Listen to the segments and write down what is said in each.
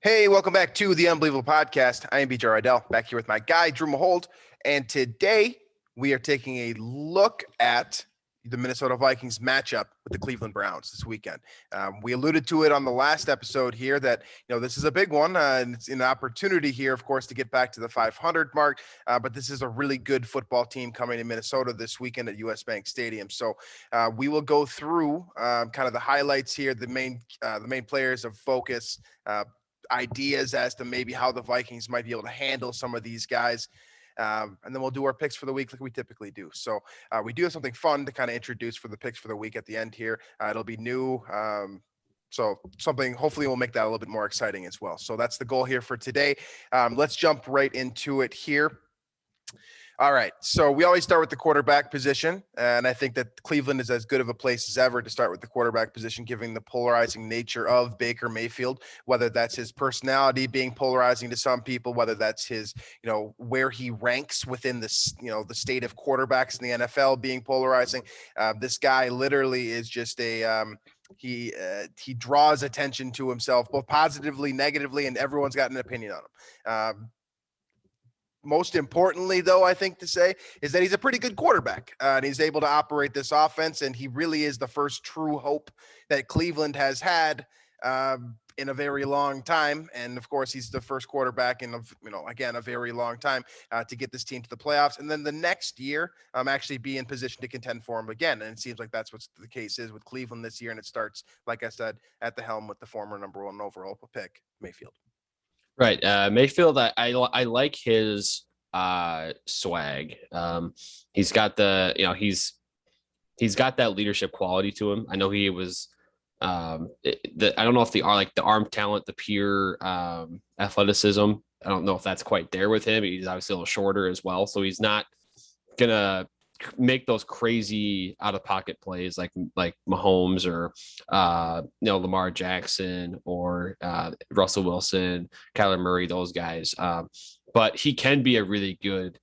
Hey, welcome back to the Unbelievable Podcast. I am BJ Reidell, back here with my guy, Drew Mahowald. And today we are taking a look at the Minnesota Vikings matchup with the Cleveland Browns this weekend. We alluded to it on the last episode here that, this is a big one. And it's an opportunity here, of course, to get back to the 500 mark. But this is a really good football team coming to Minnesota this weekend at US Bank Stadium. So we will go through kind of the highlights here, the main players of focus, ideas as to maybe how the Vikings might be able to handle some of these guys. And then we'll do our picks for the week like we typically do. So we do have something fun to kind of introduce for the picks for the week at the end here. It'll be new. So something hopefully will make that a little bit more exciting as well. So that's the goal here for today. Let's jump right into it here. All right, so we always start with the quarterback position, and I think that Cleveland is as good of a place as ever to start with the quarterback position, given the polarizing nature of Baker Mayfield, whether that's his personality being polarizing to some people, whether that's his, where he ranks within this, the state of quarterbacks in the NFL being polarizing. This guy literally is just he draws attention to himself, both positively, negatively, and everyone's got an opinion on him. Most importantly, though, I think to say is that he's a pretty good quarterback and he's able to operate this offense. And he really is the first true hope that Cleveland has had in a very long time. And of course, he's the first quarterback in, again, a very long time to get this team to the playoffs. And then the next year, actually be in position to contend for him again. And it seems like that's what the case is with Cleveland this year. And it starts, like I said, at the helm with the former number one overall pick, Mayfield. Right. Mayfield, I like his swag. He's got he's got that leadership quality to him. I know he was I don't know if the arm talent, the pure athleticism, I don't know if that's quite there with him. He's obviously a little shorter as well. So he's not gonna make those crazy out of pocket plays like Mahomes or Lamar Jackson or Russell Wilson, Kyler Murray, those guys. But he can be a really good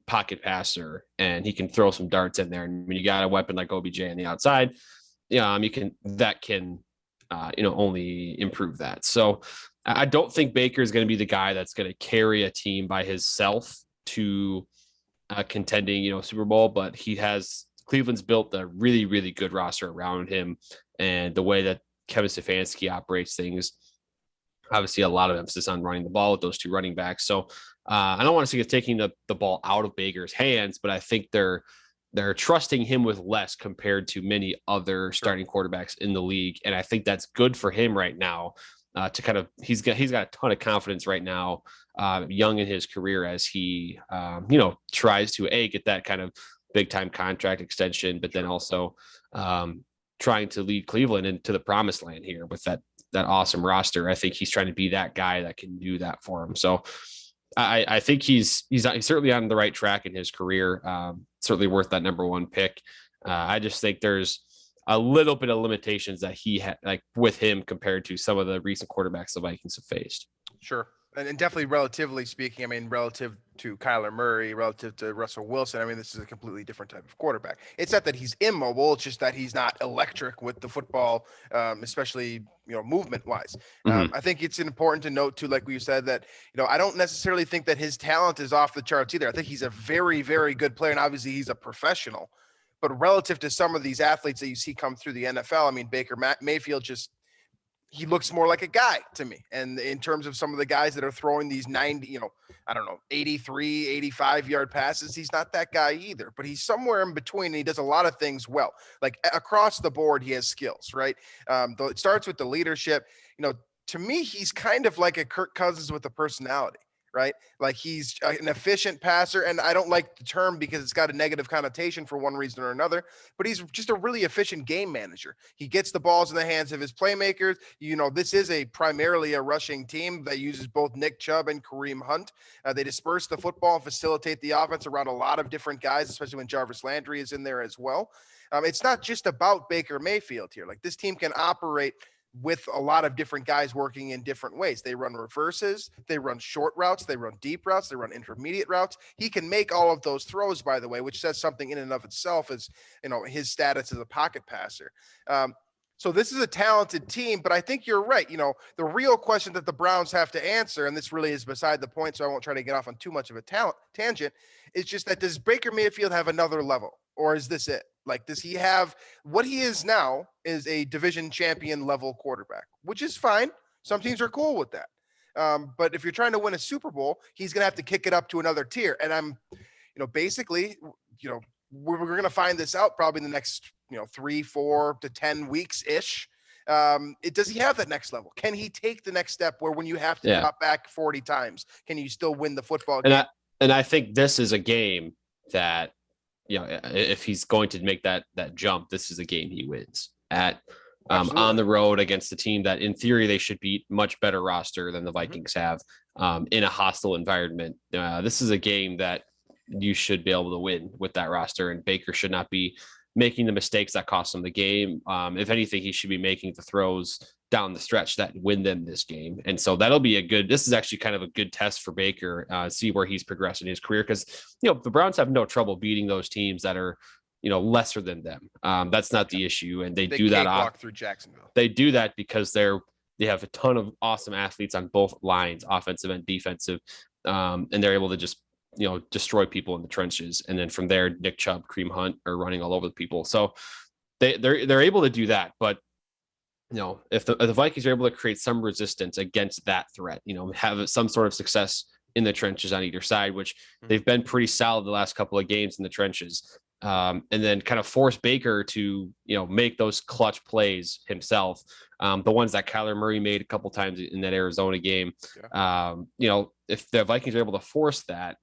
pocket passer and he can throw some darts in there. And when you got a weapon like OBJ on the outside, that can only improve that. So I don't think Baker is going to be the guy that's going to carry a team by himself to contending, Super Bowl, but Cleveland's built a really, really good roster around him. And the way that Kevin Stefanski operates things, obviously a lot of emphasis on running the ball with those two running backs. So I don't want to see it taking the ball out of Baker's hands, but I think they're trusting him with less compared to many other starting quarterbacks in the league. And I think that's good for him right now. To kind of, he's got a ton of confidence right now, young in his career as he, tries to get that kind of big time contract extension, but then also trying to lead Cleveland into the promised land here with that awesome roster. I think he's trying to be that guy that can do that for him. So I think he's certainly on the right track in his career. Certainly worth that number one pick. I just think there's a little bit of limitations that he had with him compared to some of the recent quarterbacks the Vikings have faced. Sure. And definitely relatively speaking, relative to Kyler Murray, relative to Russell Wilson, this is a completely different type of quarterback. It's not that he's immobile. It's just that he's not electric with the football, especially, movement wise. I think it's important to note too, like we said, that, I don't necessarily think that his talent is off the charts either. I think he's a very, very good player. And obviously he's a professional, but relative to some of these athletes that you see come through the NFL, Baker Mayfield he looks more like a guy to me. And in terms of some of the guys that are throwing these 90, 83, 85 yard passes, he's not that guy either, but he's somewhere in between. And he does a lot of things well, like across the board. He has skills, right? It starts with the leadership. To me, he's kind of like a Kirk Cousins with a personality. Right? Like he's an efficient passer, and I don't like the term because it's got a negative connotation for one reason or another, but he's just a really efficient game manager. He gets the balls in the hands of his playmakers. This is primarily a rushing team that uses both Nick Chubb and Kareem Hunt. They disperse the football and facilitate the offense around a lot of different guys, especially when Jarvis Landry is in there as well. It's not just about Baker Mayfield here. Like this team can operate with a lot of different guys working in different ways. They run reverses, they run short routes, they run deep routes, they run intermediate routes. He can make all of those throws, by the way, which says something in and of itself as, his status as a pocket passer. So this is a talented team, but I think you're right. You know, the real question that the Browns have to answer, and this really is beside the point, so I won't try to get off on too much of a tangent, is just that does Baker Mayfield have another level, or is this it? Like, does he have what he is now is a division champion level quarterback, which is fine. Some teams are cool with that. But if you're trying to win a Super Bowl, he's going to have to kick it up to another tier. And I'm, basically, we're going to find this out probably in the next, 3, 4 to 10 weeks ish. Does he have that next level? Can he take the next step where when you have to drop back 40 times, can you still win the football game? And I think this is a game that, if he's going to make that jump, this is a game he wins at on the road against the team that in theory they should beat, much better roster than the Vikings have in a hostile environment. This is a game that you should be able to win with that roster, and Baker should not be making the mistakes that cost him the game. If anything, he should be making the throws down the stretch that win them this game. And so that'll be this is actually kind of a good test for Baker, see where he's progressed in his career. Cause the Browns have no trouble beating those teams that are, lesser than them. That's not the issue. And they do that walk through Jacksonville. They do that because they have a ton of awesome athletes on both lines, offensive and defensive. And they're able to just, destroy people in the trenches. And then from there, Nick Chubb, Kareem Hunt are running all over the people. So they're able to do that. But, if the Vikings are able to create some resistance against that threat, have some sort of success in the trenches on either side, which they've been pretty solid the last couple of games in the trenches. And then kind of force Baker to, make those clutch plays himself. The ones that Kyler Murray made a couple times in that Arizona game. If the Vikings are able to force that,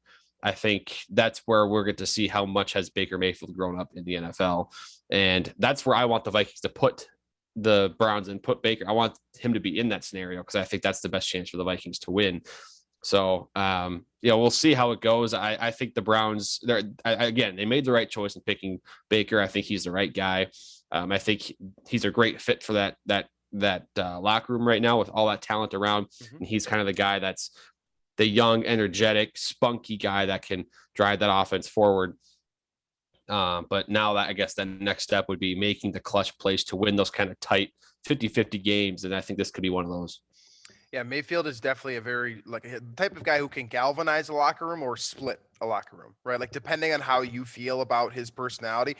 I think that's where we're going to see how much has Baker Mayfield grown up in the NFL. And that's where I want the Vikings to put the Browns and put Baker. I want him to be in that scenario because I think that's the best chance for the Vikings to win. So, we'll see how it goes. I think the Browns, they made the right choice in picking Baker. I think he's the right guy. I think he's a great fit for that locker room right now with all that talent around. And he's kind of the guy that's the young, energetic, spunky guy that can drive that offense forward. But now that I guess the next step would be making the clutch plays to win those kind of tight 50-50 games. And I think this could be one of those. Yeah, Mayfield is definitely a very a type of guy who can galvanize a locker room or split a locker room, right? Like depending on how you feel about his personality.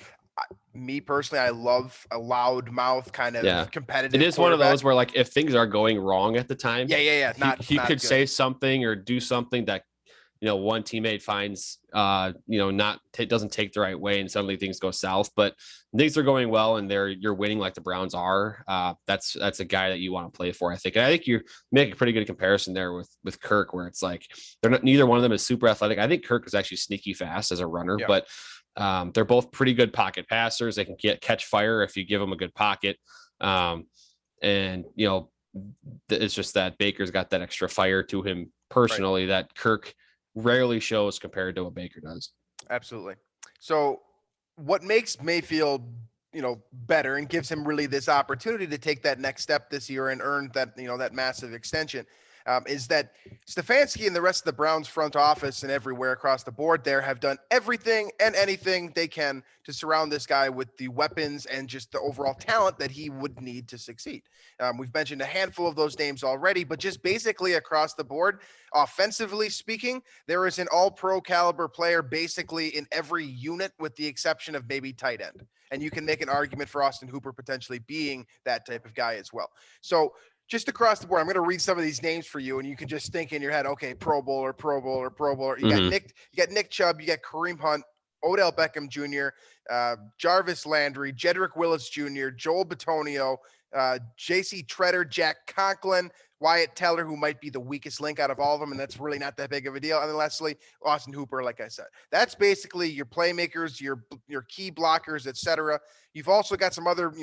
Me personally, I love a loud mouth kind of competitive. It is one of those where if things are going wrong at the time, he could say something or do something that one teammate finds doesn't take the right way and suddenly things go south. But things are going well and you're winning like the Browns are. That's a guy that you want to play for, I think. And I think you make a pretty good comparison there with Kirk, where it's like neither one of them is super athletic. I think Kirk is actually sneaky fast as a runner, but they're both pretty good pocket passers. They can catch fire if you give them a good pocket. It's just that Baker's got that extra fire to him personally that Kirk rarely shows compared to what Baker does. Absolutely. So what makes Mayfield, better and gives him really this opportunity to take that next step this year and earn that, that massive extension, is that Stefanski and the rest of the Browns front office and everywhere across the board there have done everything and anything they can to surround this guy with the weapons and just the overall talent that he would need to succeed. We've mentioned a handful of those names already, but just basically across the board, offensively speaking, there is an all-pro caliber player basically in every unit with the exception of maybe tight end. And you can make an argument for Austin Hooper potentially being that type of guy as well. So just across the board, I'm going to read some of these names for you, and you can just think in your head, okay, Pro Bowler. You got Nick Chubb, you got Kareem Hunt, Odell Beckham Jr., Jarvis Landry, Jedrick Willis Jr., Joel Bitonio, J.C. Treader, Jack Conklin, Wyatt Teller, who might be the weakest link out of all of them, and that's really not that big of a deal. And then lastly, Austin Hooper, like I said. That's basically your playmakers, your key blockers, etc. You've also got some other,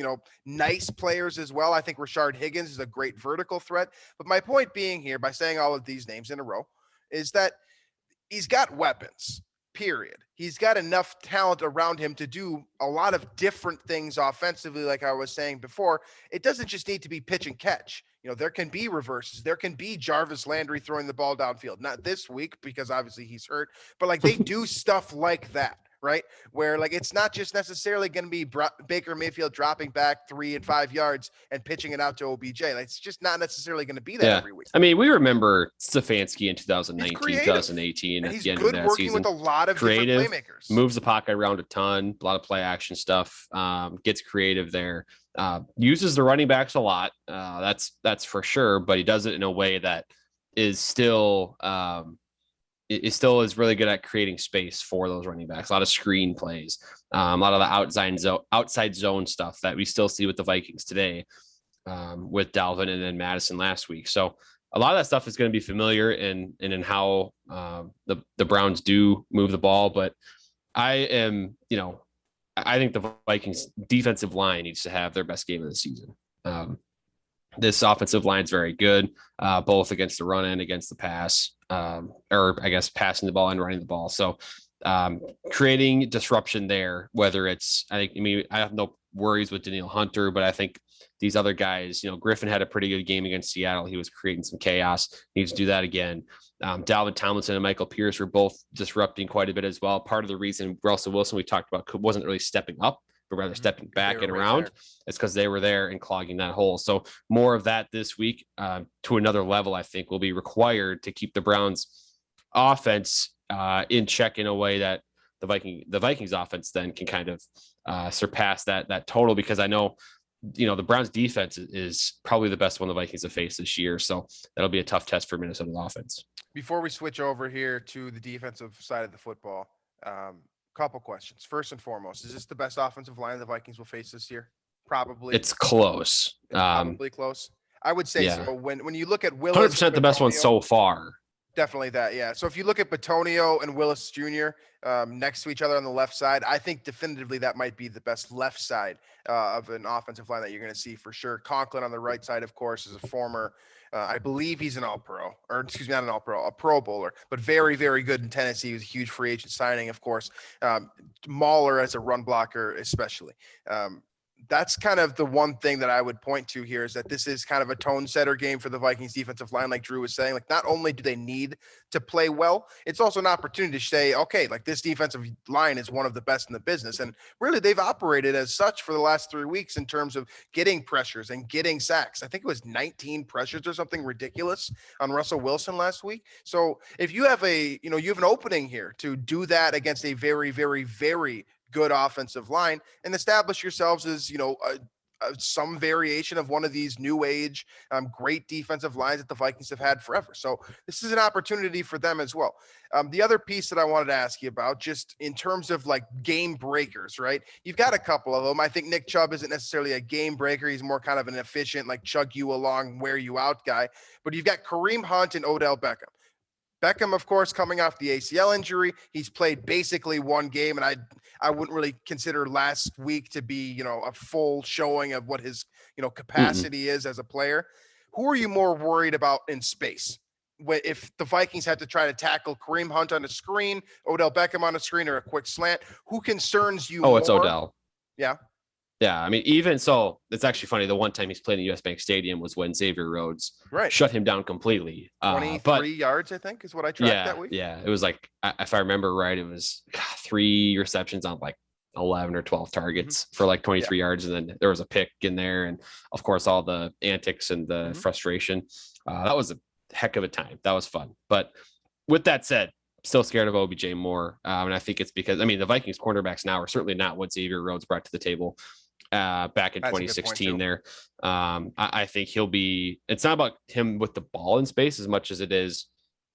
nice players as well. I think Rashard Higgins is a great vertical threat. But my point being here, by saying all of these names in a row, is that he's got weapons. Period. He's got enough talent around him to do a lot of different things offensively, like I was saying before. It doesn't just need to be pitch and catch. There can be reverses. There can be Jarvis Landry throwing the ball downfield. Not this week because obviously he's hurt, but they do stuff like that, right? Where like it's not just necessarily going to be Baker Mayfield dropping back 3 and 5 yards and pitching it out to OBJ. Like, it's just not necessarily going to be that every week. I mean, we remember Stefanski in 2019, 2018 and at he's the end good of that working season. with a lot of Creative, different playmakers. Moves the pocket around a ton, a lot of play action stuff, gets creative there, uses the running backs a lot. That's for sure, but he does it in a way that is still is really good at creating space for those running backs. A lot of screen plays, a lot of the outside zone stuff that we still see with the Vikings today, with Dalvin and then Madison last week. So a lot of that stuff is going to be familiar in how the Browns do move the ball. But I think the Vikings defensive line needs to have their best game of the season. This offensive line is very good, both against the run and against the pass, or I guess passing the ball and running the ball. So creating disruption there, whether it's, I have no worries with Danielle Hunter, but I think these other guys, Griffin had a pretty good game against Seattle. He was creating some chaos. Needs to do that again. Dalvin Tomlinson and Michael Pierce were both disrupting quite a bit as well. Part of the reason Russell Wilson, we talked about, wasn't really stepping up, but rather stepping back and around. It's because they were there and clogging that hole. So more of that this week, to another level, I think will be required to keep the Browns offense in check in a way that the Vikings offense then can kind of surpass that total, because I know, the Browns defense is probably the best one the Vikings have faced this year. So that'll be a tough test for Minnesota offense. Before we switch over here to the defensive side of the football, couple questions. First and foremost, is this the best offensive line the Vikings will face this year? Probably. It's close. It's probably close. I would say so. When you look at Willis, 100% the best one so far. Definitely that, yeah. So if you look at Bitonio and Willis Jr. Next to each other on the left side, I think definitively that might be the best left side of an offensive line that you're going to see for sure. Conklin on the right side, of course, is a former, I believe he's an All-Pro, or excuse me, not an All-Pro, a Pro Bowler, but very, very good in Tennessee. He was a huge free agent signing, of course. Mauler as a run blocker, especially. That's kind of the one thing that I would point to here, is that this is kind of a tone setter game for the Vikings defensive line. Like Drew was saying, like, not only do they need to play well, it's also an opportunity to say, okay, like, this defensive line is one of the best in the business. And really they've operated as such for the last 3 weeks in terms of getting pressures and getting sacks. I think it was 19 pressures or something ridiculous on Russell Wilson last week. So if you have you have an opening here to do that against a very, very, very good offensive line and establish yourselves as, some variation of one of these new age, great defensive lines that the Vikings have had forever. So this is an opportunity for them as well. The other piece that I wanted to ask you about, just in terms of like game breakers, right? You've got a couple of them. I think Nick Chubb isn't necessarily a game breaker. He's more kind of an efficient, like, chug you along, wear you out guy. But you've got Kareem Hunt and Odell Beckham. Beckham, of course, coming off the ACL injury. He's played basically one game, and I wouldn't really consider last week to be, a full showing of what his, capacity is as a player. Who are you more worried about in space? If the Vikings had to try to tackle Kareem Hunt on a screen, Odell Beckham on a screen, or a quick slant, who concerns you more? It's Odell. Yeah. Yeah, I mean, even so, it's actually funny. The one time he's played in US Bank Stadium was when Xavier Rhodes shut him down completely. 23 yards, I think, is what I tracked that week. Yeah, it was like, if I remember right, it was 3 receptions on like 11 or 12 targets for like 23 yards. And then there was a pick in there. And of course, all the antics and the frustration. That was a heck of a time. That was fun. But with that said, still scared of OBJ more. And I think it's because, the Vikings cornerbacks now are certainly not what Xavier Rhodes brought to the table back in 2016 there. I think it's not about him with the ball in space as much as it is,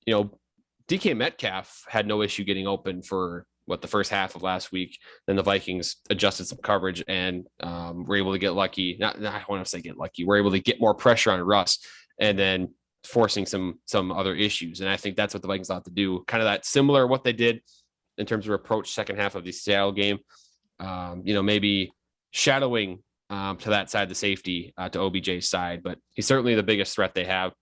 DK Metcalf had no issue getting open for the first half of last week. Then the Vikings adjusted some coverage and were able to get lucky. I want to say get lucky. We're able to get more pressure on Russ and then forcing some other issues. And I think that's what the Vikings ought to do. Kind of that similar what they did in terms of approach second half of the Seattle game. Maybe shadowing to that side, the safety to OBJ's side, but he's certainly the biggest threat they have.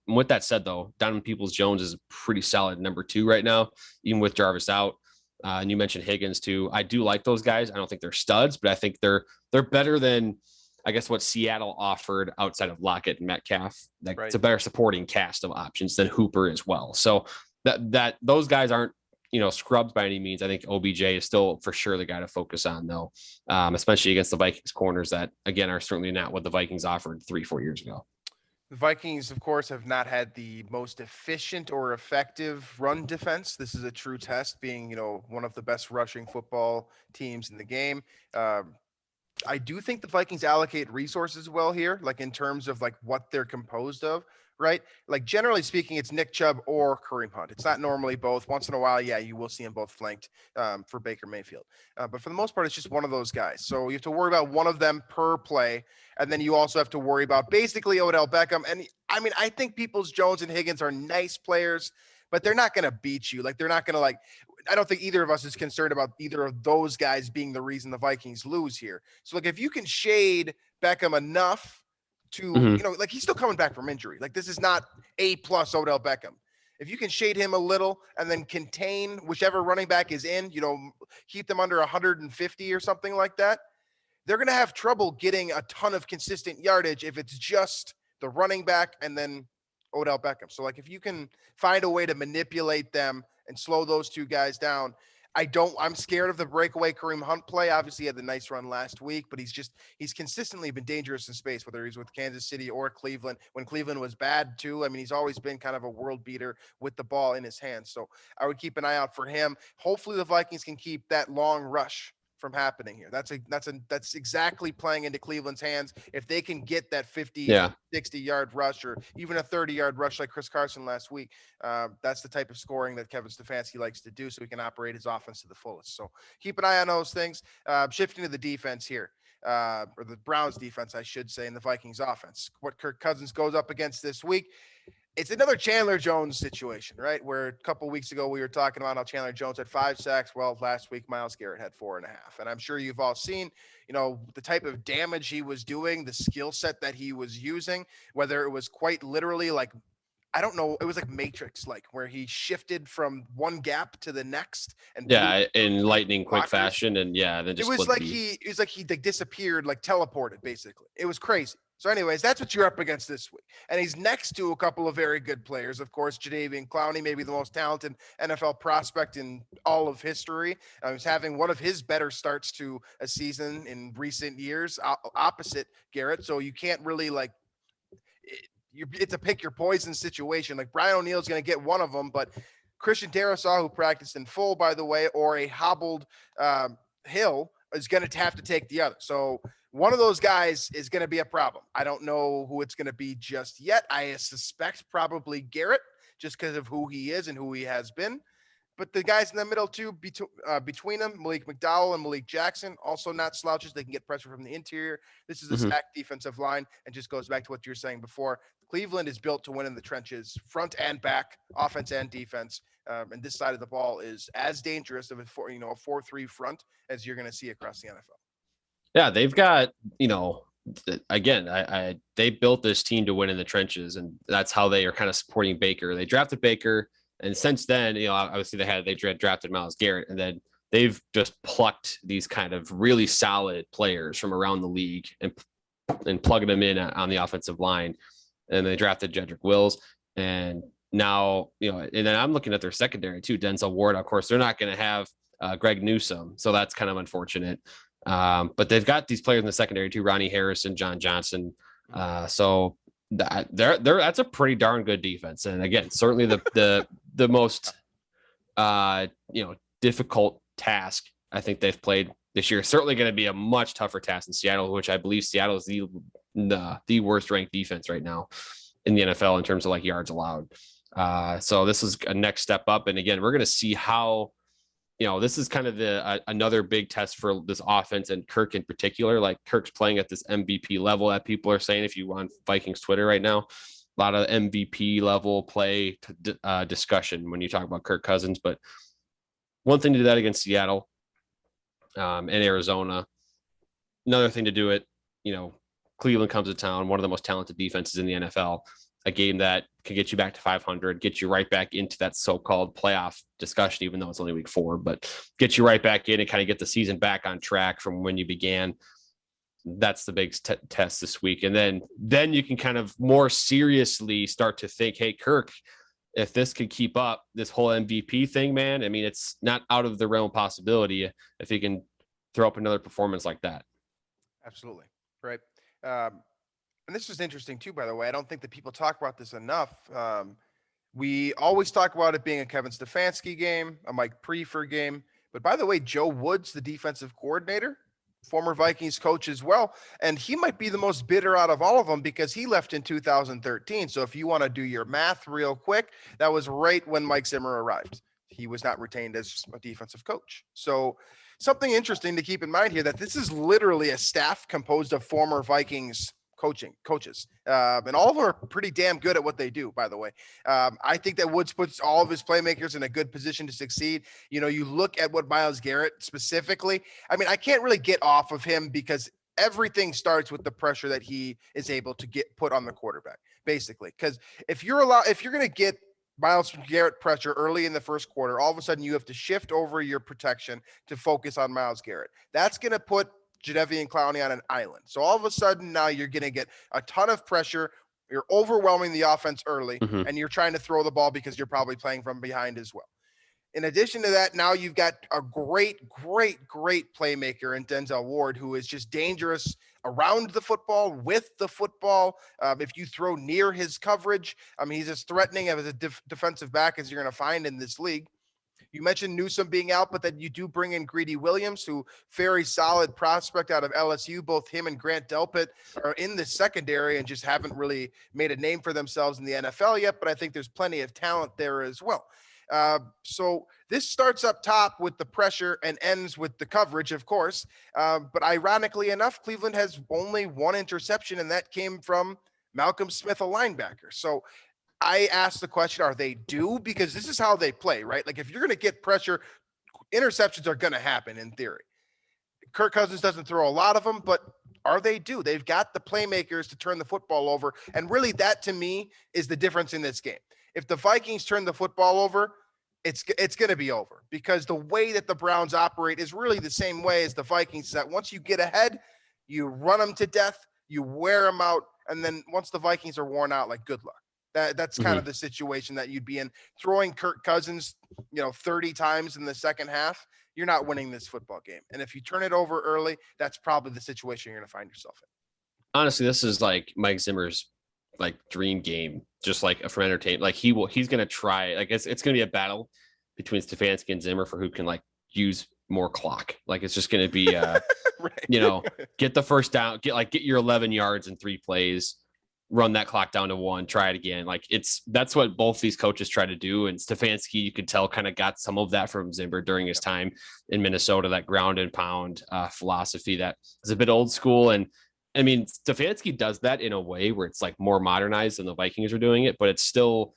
With that said, though, Donovan Peoples-Jones is a pretty solid number 2 right now, even with Jarvis out. And you mentioned Higgins too. I do like those guys. I don't think they're studs, but I think they're better than, I guess, what Seattle offered outside of Lockett and Metcalf. It's a better supporting cast of options than Hooper as well. So that those guys aren't scrubbed by any means. I think OBJ is still for sure the guy to focus on, though, especially against the Vikings corners that, again, are certainly not what the Vikings offered 3-4 years ago. The Vikings, of course, have not had the most efficient or effective run defense. This is a true test, being, one of the best rushing football teams in the game. I do think the Vikings allocate resources well here, like in terms of like what they're composed of, right? Like generally speaking, it's Nick Chubb or Kareem Hunt. It's not normally both. Once in a while, yeah, you will see them both flanked for Baker Mayfield. But for the most part, it's just one of those guys. So you have to worry about one of them per play. And then you also have to worry about basically Odell Beckham. And I mean, I think Peoples-Jones and Higgins are nice players, but they're not going to beat you. Like they're not going to I don't think either of us is concerned about either of those guys being the reason the Vikings lose here. So like if you can shade Beckham enough to, like he's still coming back from injury. Like this is not A+ Odell Beckham. If you can shade him a little and then contain whichever running back is in, keep them under 150 or something like that, they're going to have trouble getting a ton of consistent yardage if it's just the running back and then Odell Beckham. So like if you can find a way to manipulate them and slow those two guys down, I'm scared of the breakaway Kareem Hunt play. Obviously he had the nice run last week, but he's consistently been dangerous in space, whether he's with Kansas City or Cleveland. When Cleveland was bad too, I mean, he's always been kind of a world beater with the ball in his hands. So I would keep an eye out for him. Hopefully the Vikings can keep that long rush from happening here. That's exactly playing into Cleveland's hands. If they can get that 50, 60-yard rush or even a 30-yard rush like Chris Carson last week, that's the type of scoring that Kevin Stefanski likes to do so he can operate his offense to the fullest. So keep an eye on those things. Shifting to the defense here, or the Browns defense, I should say, and the Vikings offense. What Kirk Cousins goes up against this week, it's another Chandler Jones situation, right? Where a couple of weeks ago we were talking about how Chandler Jones had 5 sacks. Well, last week Myles Garrett had 4.5. And I'm sure you've all seen, the type of damage he was doing, the skill set that he was using, whether it was quite literally like, I don't know, it was like Matrix, like where he shifted from one gap to the next and in lightning quick fashion. And then just it was like he disappeared, like teleported basically. It was crazy. So anyways, that's what you're up against this week. And he's next to a couple of very good players. Of course, Jadeveon Clowney, maybe the most talented NFL prospect in all of history. He's having one of his better starts to a season in recent years, opposite Garrett. So you can't really it's a pick your poison situation. Like Brian O'Neill's going to get one of them, but Christian Darrisaw, who practiced in full, by the way, or a hobbled Hill is going to have to take the other. So one of those guys is going to be a problem. I don't know who it's going to be just yet. I suspect probably Garrett, just because of who he is and who he has been. But the guys in the middle too, between them, Malik McDowell and Malik Jackson, also not slouches. They can get pressure from the interior. This is a stacked defensive line, and just goes back to what you were saying before. Cleveland is built to win in the trenches, front and back, offense and defense. And this side of the ball is as dangerous of a 4-3 front as you're going to see across the NFL. Yeah, they've got, again, they built this team to win in the trenches, and that's how they are kind of supporting Baker. They drafted Baker, and since then, obviously they drafted Myles Garrett, and then they've just plucked these kind of really solid players from around the league and plugging them in on the offensive line. And they drafted Jedrick Wills, and now, and then I'm looking at their secondary too. Denzel Ward, of course, they're not going to have Greg Newsome, so that's kind of unfortunate. But they've got these players in the secondary too: Ronnie Harrison, John Johnson. So that's a pretty darn good defense. And again, certainly the most difficult task I think they've played this year. Certainly going to be a much tougher task in Seattle, which I believe Seattle is the worst ranked defense right now in the NFL in terms of like yards allowed. So this is a next step up. And again, we're going to see how, this is kind of another big test for this offense and Kirk in particular. Like Kirk's playing at this MVP level that people are saying, if you want Vikings Twitter right now, a lot of MVP level play discussion when you talk about Kirk Cousins. But one thing to do that against Seattle and Arizona, another thing to do it, Cleveland comes to town, one of the most talented defenses in the NFL, a game that can get you back to 500, get you right back into that so-called playoff discussion, even though it's only week 4, but get you right back in and kind of get the season back on track from when you began. That's the big test this week. And then you can kind of more seriously start to think, hey, Kirk, if this could keep up, this whole MVP thing, man, I mean, it's not out of the realm of possibility if he can throw up another performance like that. Absolutely. Right. And this is interesting too, by the way. I don't think that people talk about this enough. We always talk about it being a Kevin Stefanski game, a Mike Prefer game. But by the way, Joe Woods, the defensive coordinator, former Vikings coach as well, and he might be the most bitter out of all of them because he left in 2013. So if you want to do your math real quick, that was right when Mike Zimmer arrived. He was not retained as a defensive coach. So something interesting to keep in mind here, that this is literally a staff composed of former Vikings coaches, and all of them are pretty damn good at what they do, by the way. I think that Woods puts all of his playmakers in a good position to succeed. You know, you look at what Myles Garrett specifically, I mean, I can't really get off of him because everything starts with the pressure that he is able to get put on the quarterback, basically. Because if you're going to get Myles Garrett pressure early in the first quarter, all of a sudden you have to shift over your protection to focus on Myles Garrett. That's going to put Jadeveon Clowney on an island. So all of a sudden now you're going to get a ton of pressure. You're overwhelming the offense early, and you're trying to throw the ball because you're probably playing from behind as well. In addition to that, now you've got a great playmaker in Denzel Ward, who is just dangerous around the football, with the football. If you throw near his coverage, I mean, he's as threatening as a defensive back as you're going to find in this league. You mentioned Newsome being out, but then you do bring in Greedy Williams, who very solid prospect out of LSU. Both him and Grant Delpit are in the secondary and just haven't really made a name for themselves in the NFL yet, but I think there's plenty of talent there as well. So this starts up top with the pressure and ends with the coverage, of course. But ironically enough, Cleveland has only one interception, and that came from Malcolm Smith, a linebacker. So I asked the question, are they due? Because this is how they play, right? Like if you're going to get pressure, interceptions are going to happen in theory. Kirk Cousins doesn't throw a lot of them, but are they due? They've got the playmakers to turn the football over. And really that to me is the difference in this game. If the Vikings turn the football over, it's going to be over, because the way that the Browns operate is really the same way as the Vikings, that once you get ahead, you run them to death, you wear them out. And then once the Vikings are worn out, like good luck. That's kind of the situation that you'd be in. Throwing Kirk Cousins, 30 times in the second half, you're not winning this football game. And if you turn it over early, that's probably the situation you're going to find yourself in. Honestly, this is like Mike Zimmer's like dream game, just like for entertainment. Like he's going to try, like it's going to be a battle between Stefanski and Zimmer for who can like use more clock. Like it's just going to be, right. Get the first down, get your 11 yards in 3 plays, run that clock down to 1, try it again. Like that's what both these coaches try to do. And Stefanski, you could tell, kind of got some of that from Zimmer during his time in Minnesota, that ground and pound philosophy that is a bit old school. And I mean, Stefanski does that in a way where it's like more modernized than the Vikings are doing it, but it's still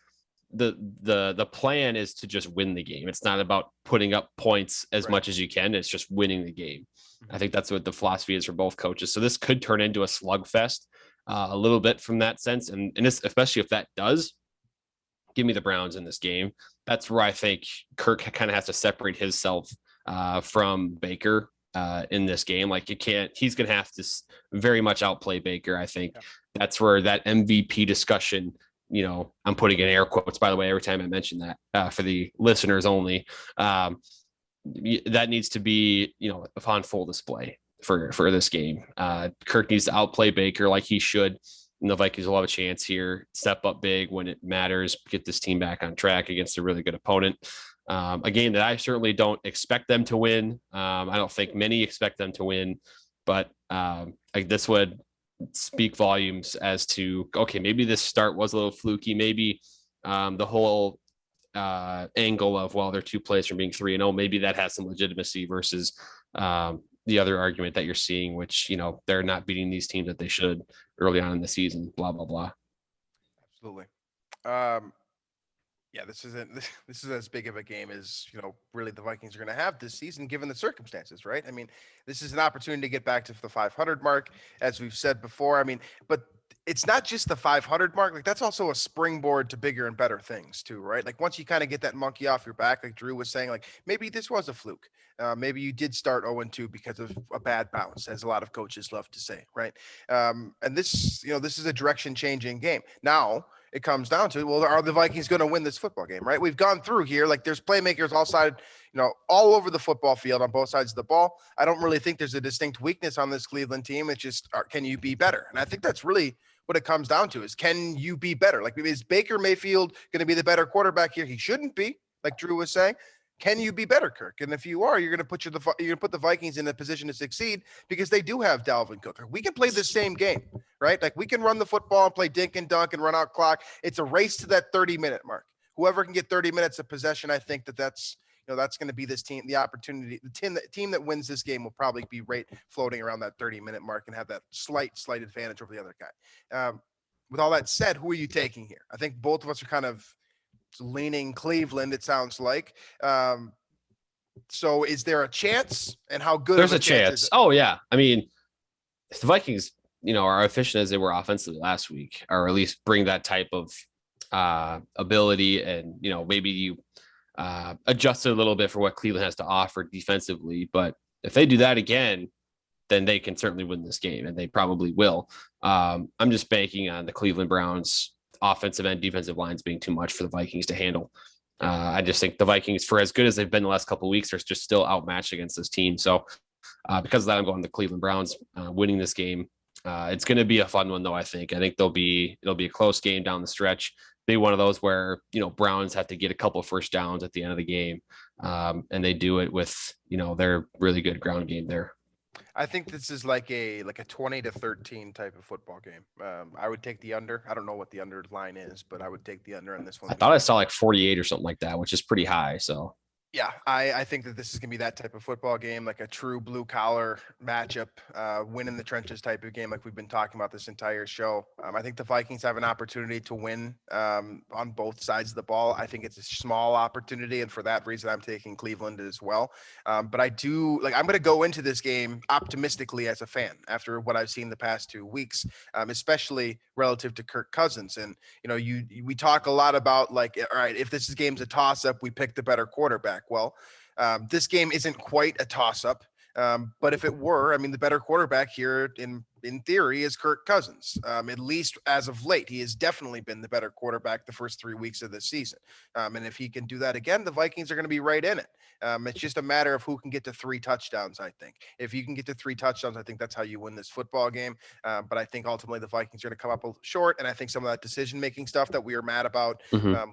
the plan is to just win the game. It's not about putting up points as much as you can. It's just winning the game. I think that's what the philosophy is for both coaches. So this could turn into a slugfest a little bit from that sense. And this, especially if that does, give me the Browns in this game. That's where I think Kirk kind of has to separate himself from Baker in this game. Like he's going to have to very much outplay Baker. I think that's where that MVP discussion, I'm putting in air quotes, by the way, every time I mention that for the listeners only, that needs to be, on full display for this game. Kirk needs to outplay Baker like he should, and the Vikings will have a chance here. Step up big when it matters, get this team back on track against a really good opponent. A game that I certainly don't expect them to win. I don't think many expect them to win, but like this would speak volumes as to, okay, maybe this start was a little fluky. Maybe the whole angle of, well, they're 2 plays from being 3-0, maybe that has some legitimacy versus the other argument that you're seeing, which, they're not beating these teams that they should early on in the season, blah, blah, blah. Absolutely. This is as big of a game as, really the Vikings are going to have this season, given the circumstances, right? I mean, this is an opportunity to get back to the 500 mark, as we've said before. I mean, but it's not just the 500 mark. Like that's also a springboard to bigger and better things too, right? Like once you kind of get that monkey off your back, like Drew was saying, like maybe this was a fluke. Maybe you did start 0-2 because of a bad bounce, as a lot of coaches love to say, right? And this is a direction changing game. Now, it comes down to, well, are the Vikings going to win this football game, right? We've gone through here. Like there's playmakers all over the football field on both sides of the ball. I don't really think there's a distinct weakness on this Cleveland team. It's just, can you be better? And I think that's really what it comes down to is, can you be better? Like, is Baker Mayfield going to be the better quarterback here? He shouldn't be, like Drew was saying. Can you be better, Kirk? And if you are, you're going to put the Vikings in a position to succeed because they do have Dalvin Cook. We can play the same game, right? Like we can run the football and play dink and dunk and run out clock. It's a race to that 30-minute mark. Whoever can get 30 minutes of possession, I think that's going to be this team. The opportunity, the team that wins this game will probably be right floating around that 30-minute mark and have that slight advantage over the other guy. With all that said, who are you taking here? I think both of us are kind of leaning Cleveland, it sounds like. So is there a chance, and how good? There's a chance. Oh yeah. I mean, if the Vikings, are efficient as they were offensively last week, or at least bring that type of ability, and maybe you adjust it a little bit for what Cleveland has to offer defensively. But if they do that again, then they can certainly win this game, and they probably will. I'm just banking on the Cleveland Browns offensive and defensive lines being too much for the Vikings to handle. I just think the Vikings, for as good as they've been the last couple of weeks, are just still outmatched against this team. So because of that, I'm going to Cleveland Browns winning this game. It's going to be a fun one, though. I think it'll be a close game down the stretch. Maybe one of those where Browns have to get a couple of first downs at the end of the game, and they do it with their really good ground game there. I think this is like a 20-13 type of football game. I would take the under. I don't know what the under line is, but I would take the under on this one. I thought I saw like 48 or something like that, which is pretty high. So yeah, I think that this is going to be that type of football game, like a true blue collar matchup, win in the trenches type of game, like we've been talking about this entire show. I think the Vikings have an opportunity to win on both sides of the ball. I think it's a small opportunity, and for that reason, I'm taking Cleveland as well. But I do I'm going to go into this game optimistically as a fan after what I've seen the past 2 weeks, especially relative to Kirk Cousins. And we talk a lot about like, all right, if this game's a toss up, we pick the better quarterback. Well, this game isn't quite a toss-up, but if it were, I mean, the better quarterback here in theory is Kirk Cousins. At least as of late, he has definitely been the better quarterback the first 3 weeks of the season. And if he can do that again, the Vikings are going to be right in it. It's just a matter of who can get to 3 touchdowns, I think. If you can get to 3 touchdowns, I think that's how you win this football game. But I think ultimately the Vikings are going to come up short, and I think some of that decision-making stuff that we were mad about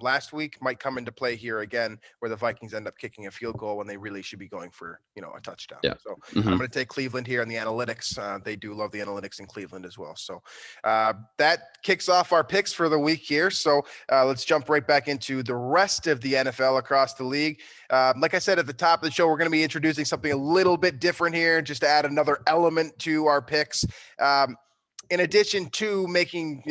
last week might come into play here again, where the Vikings end up kicking a field goal when they really should be going for, a touchdown. Yeah. So I'm going to take Cleveland here on the analytics. They do love the analytics in Cleveland as well. So that kicks off our picks for the week here. So let's jump right back into the rest of the NFL across the league. Like I said at the top of the show, we're going to be introducing something a little bit different here, just to add another element to our picks. In addition to making,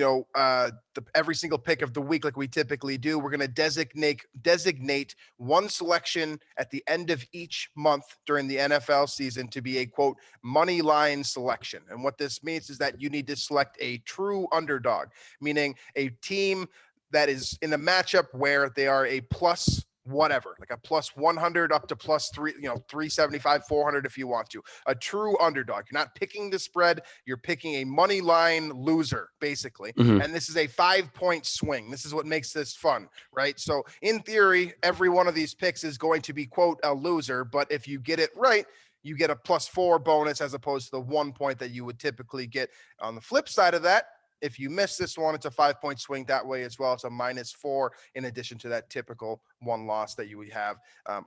every single pick of the week like we typically do, we're going to designate one selection at the end of each month during the NFL season to be a, quote, money line selection. And what this means is that you need to select a true underdog, meaning a team that is in a matchup where they are a plus whatever, like a plus 100 up to plus 375, 400 if you want to. A true underdog. You're not picking the spread. You're picking a money line loser, basically. And this is a 5-point swing. This is what makes this fun, right? So in theory, every one of these picks is going to be, quote, a loser. But if you get it right, you get a +4 bonus as opposed to the 1 point that you would typically get. On the flip side of that, if you miss this one, it's a 5-point swing that way as well. It's a -4 in addition to that typical 1 loss that you would have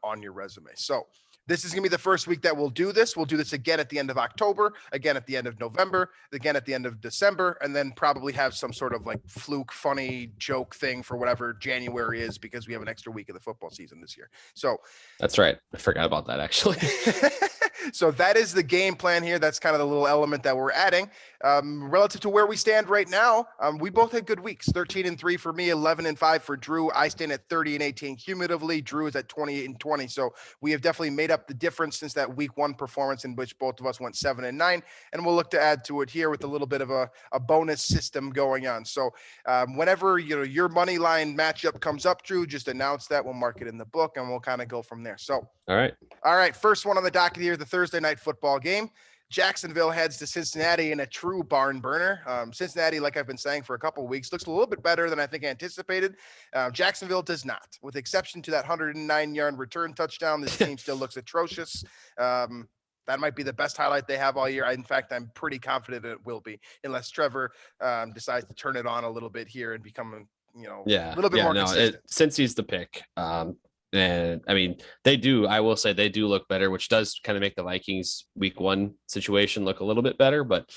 on your resume. So this is going to be the first week that we'll do this. We'll do this again at the end of October, again at the end of November, again at the end of December, and then probably have some sort of like fluke, funny joke thing for whatever January is, because we have an extra week of the football season this year. So that's right. I forgot about that, actually. So that is the game plan here. That's kind of the little element that we're adding. Relative to where we stand right now, we both had good weeks. 13-3 for me, 11-5 for Drew. I stand at 30-18 cumulatively. Drew is at 28-20. So we have definitely made up the difference since that week 1 performance in which both of us went 7-9. And we'll look to add to it here with a little bit of a bonus system going on. So whenever your money line matchup comes up, Drew, just announce that. We'll mark it in the book and we'll kind of go from there. So all right. First one on the docket here, the Thursday night football game. Jacksonville heads to Cincinnati in a true barn burner. Cincinnati, like I've been saying for a couple of weeks, looks a little bit better than I think anticipated. Jacksonville does not. With the exception to that 109-yard return touchdown, this team still looks atrocious. That might be the best highlight they have all year. In fact, I'm pretty confident it will be, unless Trevor decides to turn it on a little bit here and become, a little bit more consistent. Since he's the pick. And I mean, I will say they do look better, which does kind of make the Vikings week 1 situation look a little bit better. But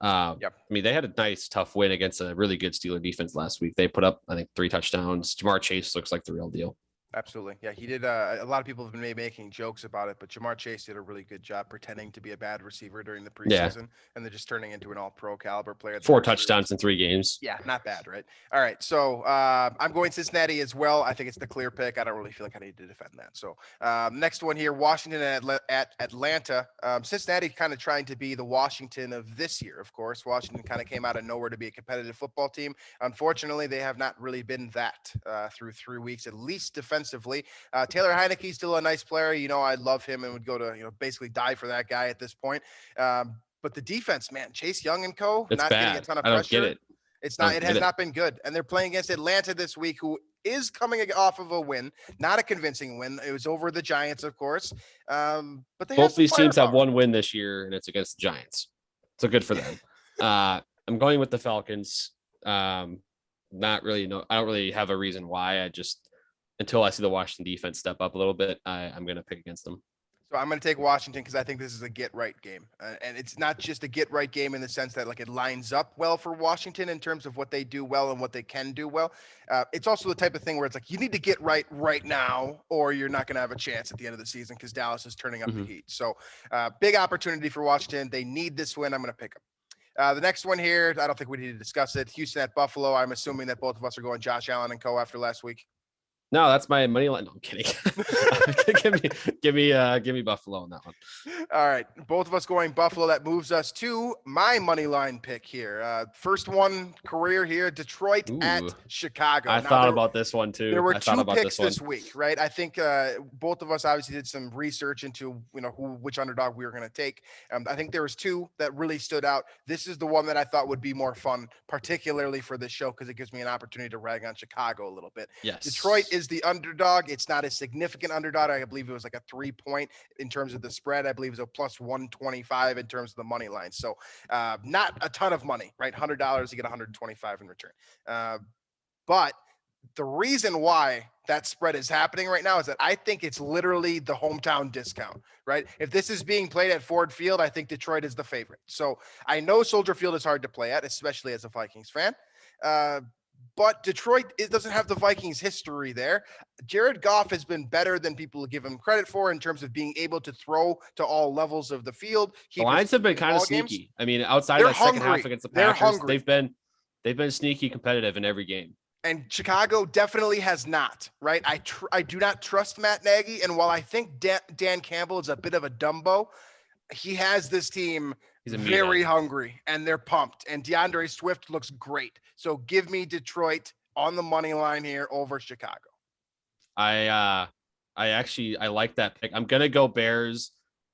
I mean, they had a nice, tough win against a really good Steeler defense last week. They put up, I think, 3 touchdowns. Jamar Chase looks like the real deal. Absolutely. Yeah, he did. A lot of people have been making jokes about it, but Jamar Chase did a really good job pretending to be a bad receiver during the preseason, and they're just turning into an all-pro caliber player. 4 touchdowns in 3 games. Yeah, not bad, right? All right, so I'm going Cincinnati as well. I think it's the clear pick. I don't really feel like I need to defend that. So next one here, Washington at Atlanta. Cincinnati kind of trying to be the Washington of this year, of course. Washington kind of came out of nowhere to be a competitive football team. Unfortunately, they have not really been that through 3 weeks, at least defensively. Taylor Heineke's still a nice player. I love him and would go to, basically die for that guy at this point. But the defense, man, Chase Young and co, it's not bad. getting a ton of pressure. I don't get it. It's not. It has not been good. And they're playing against Atlanta this week, who is coming off of a win, not a convincing win. It was over the Giants, of course. But both these teams have one win this year, and it's against the Giants. So good for them. I'm going with the Falcons. Not really. No, I don't really have a reason why. I just, until I see the Washington defense step up a little bit, I'm going to pick against them. So I'm going to take Washington because I think this is a get-right game. And it's not just a get-right game in the sense that it lines up well for Washington in terms of what they do well and what they can do well. It's also the type of thing where it's you need to get right now, or you're not going to have a chance at the end of the season because Dallas is turning up the heat. So big opportunity for Washington. They need this win. I'm going to pick them. The next one here, I don't think we need to discuss it. Houston at Buffalo. I'm assuming that both of us are going Josh Allen and co after last week. No, that's my money line. No, I'm kidding. give me Buffalo on that one. All right, both of us going Buffalo. That moves us to my money line pick here. First one career here, Detroit at Chicago. I thought about this one too. There were 2 picks this week, right? I think both of us obviously did some research into which underdog we were going to take. I think there was 2 that really stood out. This is the one that I thought would be more fun, particularly for this show, because it gives me an opportunity to rag on Chicago a little bit. Yes, Detroit is the underdog. It's not a significant underdog. I believe it was a 3-point in terms of the spread. I believe it was a plus 125 in terms of the money line. So not a ton of money, right? $100, you get 125 in return. But the reason why that spread is happening right now is that I think it's literally the hometown discount, right? If this is being played at Ford Field, I think Detroit is the favorite. So I know Soldier Field is hard to play at, especially as a Vikings fan. But Detroit, it doesn't have the Vikings history there. Jared Goff has been better than people give him credit for in terms of being able to throw to all levels of the field. The Lions have been kind of sneaky. I mean, outside of that second half against the Packers, they've been sneaky competitive in every game. And Chicago definitely has not, right? I do not trust Matt Nagy. And while I think Dan Campbell is a bit of a Dumbo, he has this team very hungry and they're pumped. And DeAndre Swift looks great. So give me Detroit on the money line here over Chicago. I like that pick. I'm gonna go Bears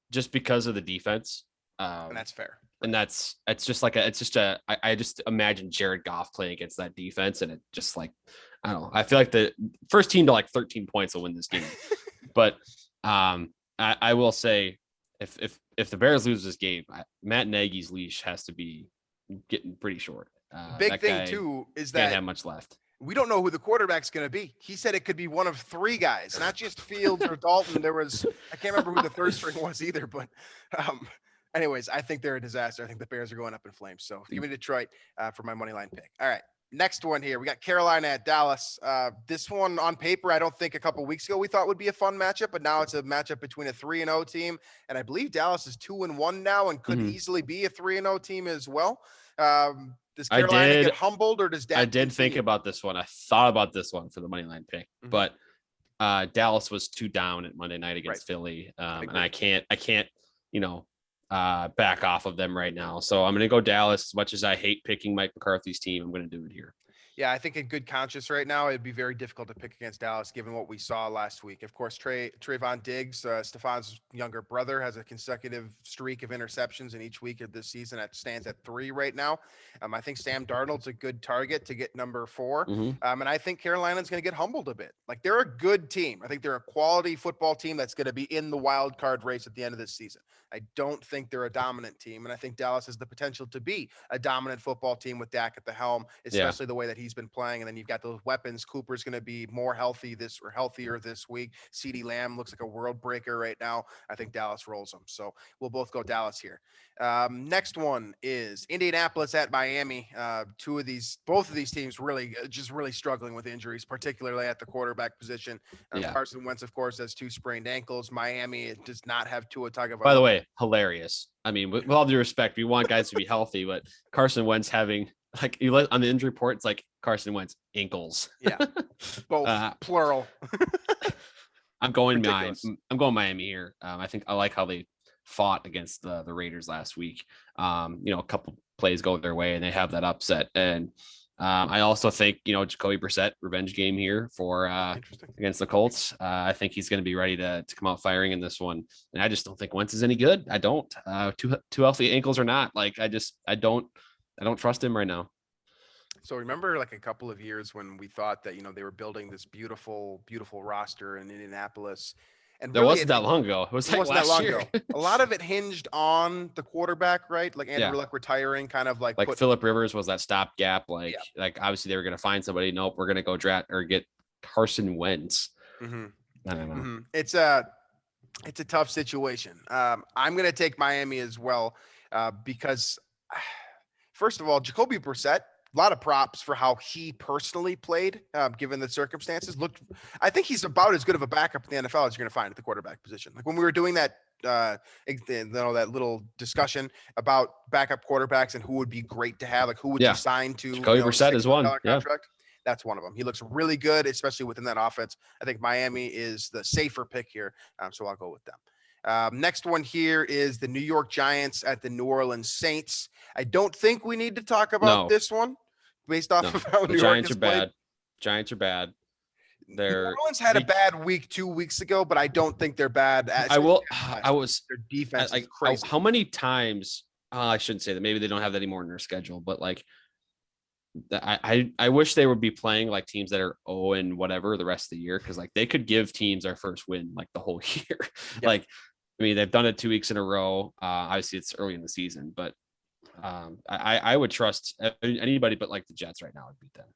just because of the defense. And that's fair. And I just imagine Jared Goff playing against that defense, and it just I don't know. I feel like the first team to 13 points will win this game. But I will say, if the Bears lose this game, Matt Nagy's leash has to be getting pretty short. Big thing too is that can't have much left. We don't know who the quarterback's going to be. He said it could be one of 3 guys, not just Fields or Dalton. I can't remember who the third string was either, but anyways, I think they're a disaster. I think the Bears are going up in flames. So give me Detroit for my money line pick. All right. Next one here. We got Carolina at Dallas. This one on paper, I don't think a couple weeks ago we thought would be a fun matchup, but now it's a matchup between a 3-0 team. And I believe Dallas is 2-1 now and could easily be a 3-0 team as well. Does Carolina get humbled, or does Dallas? I did think about this one. I thought about this one for the money line pick, but Dallas was 2 down at Monday night against Philly. And I can't, back off of them right now. So I'm going to go Dallas. As much as I hate picking Mike McCarthy's team, I'm going to do it here. Yeah, I think in good conscience right now, it'd be very difficult to pick against Dallas given what we saw last week. Of course, Trayvon Diggs, Stefan's younger brother, has a consecutive streak of interceptions in each week of this season. That stands at 3 right now. I think Sam Darnold's a good target to get number 4. Mhm. And I think Carolina's going to get humbled a bit. Like, they're a good team. I think they're a quality football team that's going to be in the wild card race at the end of this season. I don't think they're a dominant team. And I think Dallas has the potential to be a dominant football team with Dak at the helm, Yeah. especially the way that he's been playing. And then you've got those weapons. Cooper's going to be more healthier this week. CeeDee Lamb looks like a world breaker right now. I think Dallas rolls them. So we'll both go Dallas here. Next one is Indianapolis at Miami. Both of these teams really struggling with injuries, particularly at the quarterback position. Yeah. Carson Wentz, of course, has 2 sprained ankles. Miami does not have Tua Tagovailoa. By the way, hilarious. I mean, with all due respect, we want guys to be healthy, but Carson Wentz having, like, you let on the injury report, it's like Carson Wentz ankles. Yeah, both plural. I'm going Ridiculous. Miami here. I think I like how they fought against the Raiders last week. A couple plays go their way and they have that upset. And I also think, Jacoby Brissett revenge game here for against the Colts. I think he's going to be ready to come out firing in this one. And I just don't think Wentz is any good. I don't. Too healthy ankles or not. Like, I don't trust him right now. So remember, like, a couple of years when we thought that, they were building this beautiful, beautiful roster in Indianapolis. And That really, wasn't that long ago. It was like wasn't that last long year. ago. A lot of it hinged on the quarterback, right? Like Andrew Yeah. Luck retiring, kind of like Phillip Rivers was that stopgap. Like obviously they were going to find somebody. Nope, we're going to go draft or get Carson Wentz. Mm-hmm. I don't know. Mm-hmm. It's a tough situation. I'm going to take Miami as well because, first of all, Jacoby Brissett, a lot of props for how he personally played, given the circumstances. I think he's about as good of a backup in the NFL as you're going to find at the quarterback position. Like, when we were doing that, that little discussion about backup quarterbacks and who would be great to have, like who would you sign to? Jacoby Brissett is one. Contract. That's one of them. He looks really good, especially within that offense. I think Miami is the safer pick here, so I'll go with them. Next one here is the New York Giants at the New Orleans Saints. I don't think we need to talk about this one based off of how the New Giants York are bad. Giants are bad. New Orleans had a bad week 2 weeks ago, but I don't think they're bad. Their defense is crazy. How many times? I shouldn't say that. Maybe they don't have that anymore in their schedule, but like, I wish they would be playing like teams that are 0 and whatever the rest of the year, because like they could give teams their first win like the whole year. Yeah. Like, I mean, they've done it 2 weeks in a row. Obviously, it's early in the season, but I would trust anybody but like the Jets right now would beat them.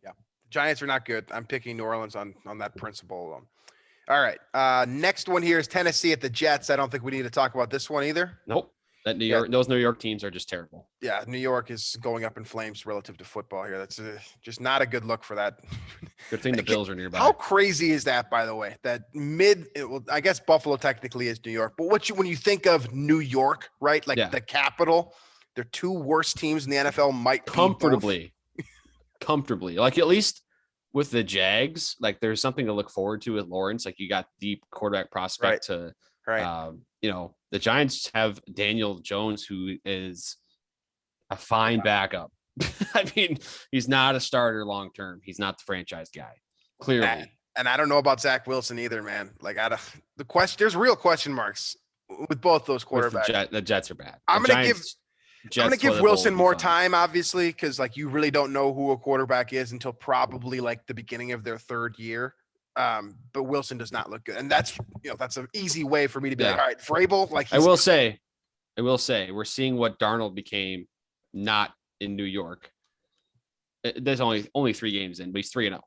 Yeah, the Giants are not good. I'm picking New Orleans on that principle alone. All right, next one here is Tennessee at the Jets. I don't think we need to talk about this one either. Nope. Those New York teams are just terrible. Yeah, New York is going up in flames relative to football here. That's just not a good look for that. Good thing the Bills are nearby. How crazy is that, by the way? That I guess Buffalo technically is New York, but when you think of New York, right? Like the capital, their 2 worst teams in the NFL might comfortably. Like, at least with the Jags, like there's something to look forward to with Lawrence. Like, you got deep quarterback prospect to the Giants have Daniel Jones, who is a fine backup. I mean, he's not a starter long term. He's not the franchise guy, clearly. And I don't know about Zach Wilson either, man. Like, there's real question marks with both those quarterbacks. The Jets are bad. I'm going to give Wilson more time, obviously, because like you really don't know who a quarterback is until probably like the beginning of their 3rd year. But Wilson does not look good, and that's an easy way for me to be like, all right, Vrabel. Like, I will say, we're seeing what Darnold became, not in New York. There's only 3 games in, but he's 3-0,